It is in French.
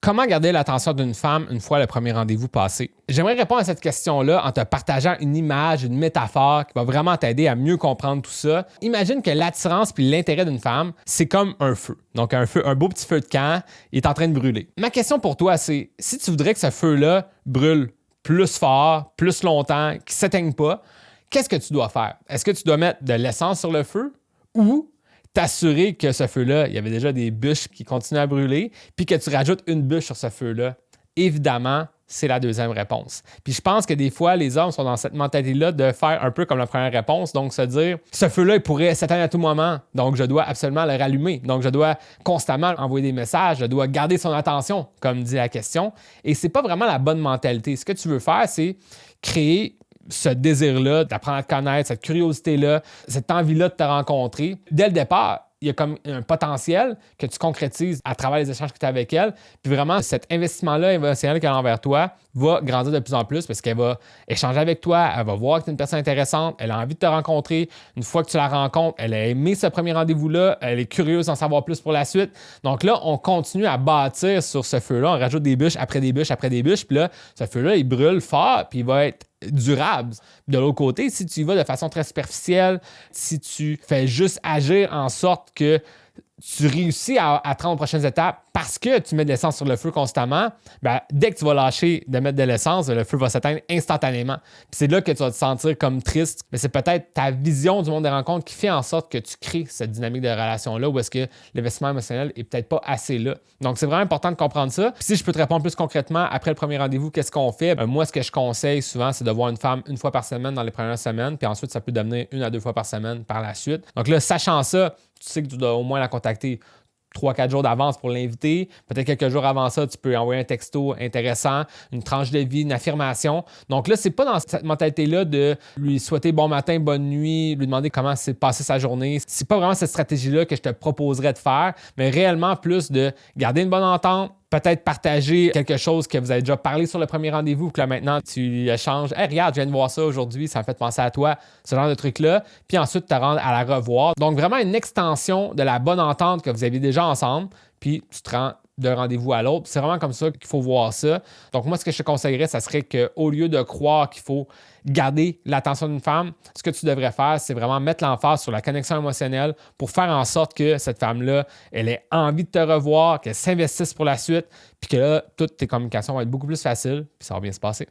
Comment garder l'attention d'une femme une fois le premier rendez-vous passé? J'aimerais répondre à cette question-là en te partageant une image, une métaphore qui va vraiment t'aider à mieux comprendre tout ça. Imagine que l'attirance puis l'intérêt d'une femme, c'est comme un feu. Donc un feu, un beau petit feu de camp, il est en train de brûler. Ma question pour toi, c'est si tu voudrais que ce feu-là brûle plus fort, plus longtemps, qu'il ne s'éteigne pas, qu'est-ce que tu dois faire? Est-ce que tu dois mettre de l'essence sur le feu ou t'assurer que ce feu-là, il y avait déjà des bûches qui continuent à brûler, puis que tu rajoutes une bûche sur ce feu-là? Évidemment, c'est la deuxième réponse. Puis je pense que des fois, les hommes sont dans cette mentalité-là de faire un peu comme la première réponse, donc se dire, ce feu-là, il pourrait s'éteindre à tout moment, donc je dois absolument le rallumer. Donc je dois constamment envoyer des messages, je dois garder son attention, comme dit la question. Et c'est pas vraiment la bonne mentalité. Ce que tu veux faire, c'est créer ce désir-là d'apprendre à te connaître, cette curiosité-là, cette envie-là de te rencontrer. Dès le départ, il y a comme un potentiel que tu concrétises à travers les échanges que tu as avec elle. Puis vraiment, cet investissement-là émotionnel qu'elle a envers toi va grandir de plus en plus parce qu'elle va échanger avec toi, elle va voir que tu es une personne intéressante, elle a envie de te rencontrer. Une fois que tu la rencontres, elle a aimé ce premier rendez-vous-là, elle est curieuse d'en savoir plus pour la suite. Donc là, on continue à bâtir sur ce feu-là, on rajoute des bûches après des bûches après des bûches. Puis là, ce feu-là, il brûle fort, puis il va être durable. De l'autre côté, si tu y vas de façon très superficielle, si tu fais juste agir en sorte que tu réussis à te rendre aux prochaines étapes parce que tu mets de l'essence sur le feu constamment, ben, dès que tu vas lâcher de mettre de l'essence, le feu va s'éteindre instantanément. Puis c'est là que tu vas te sentir comme triste. Mais c'est peut-être ta vision du monde des rencontres qui fait en sorte que tu crées cette dynamique de relation-là où est-ce que l'investissement émotionnel est peut-être pas assez là. Donc, c'est vraiment important de comprendre ça. Puis si je peux te répondre plus concrètement, après le premier rendez-vous, qu'est-ce qu'on fait? Ben, moi, ce que je conseille souvent, c'est de voir une femme une fois par semaine dans les premières semaines, puis ensuite, ça peut devenir 1 à 2 fois par semaine par la suite. Donc là, sachant ça, tu sais que tu dois au moins la contacter 3-4 jours d'avance pour l'inviter. Peut-être quelques jours avant ça, tu peux envoyer un texto intéressant, une tranche de vie, une affirmation. Donc là, c'est pas dans cette mentalité-là de lui souhaiter bon matin, bonne nuit, lui demander comment s'est passé sa journée. C'est pas vraiment cette stratégie-là que je te proposerais de faire, mais réellement plus de garder une bonne entente, peut-être partager quelque chose que vous avez déjà parlé sur le premier rendez-vous, que là maintenant tu échanges. Hey, regarde, je viens de voir ça aujourd'hui, ça me fait penser à toi, ce genre de truc-là. Puis ensuite, te rendre à la revoir. Donc, vraiment une extension de la bonne entente que vous aviez déjà ensemble. Puis tu te rends d'un rendez-vous à l'autre. C'est vraiment comme ça qu'il faut voir ça. Donc, moi, ce que je te conseillerais, ça serait qu'au lieu de croire qu'il faut garder l'attention d'une femme, ce que tu devrais faire, c'est vraiment mettre l'emphase sur la connexion émotionnelle pour faire en sorte que cette femme-là, elle ait envie de te revoir, qu'elle s'investisse pour la suite, puis que là, toutes tes communications vont être beaucoup plus faciles, puis ça va bien se passer.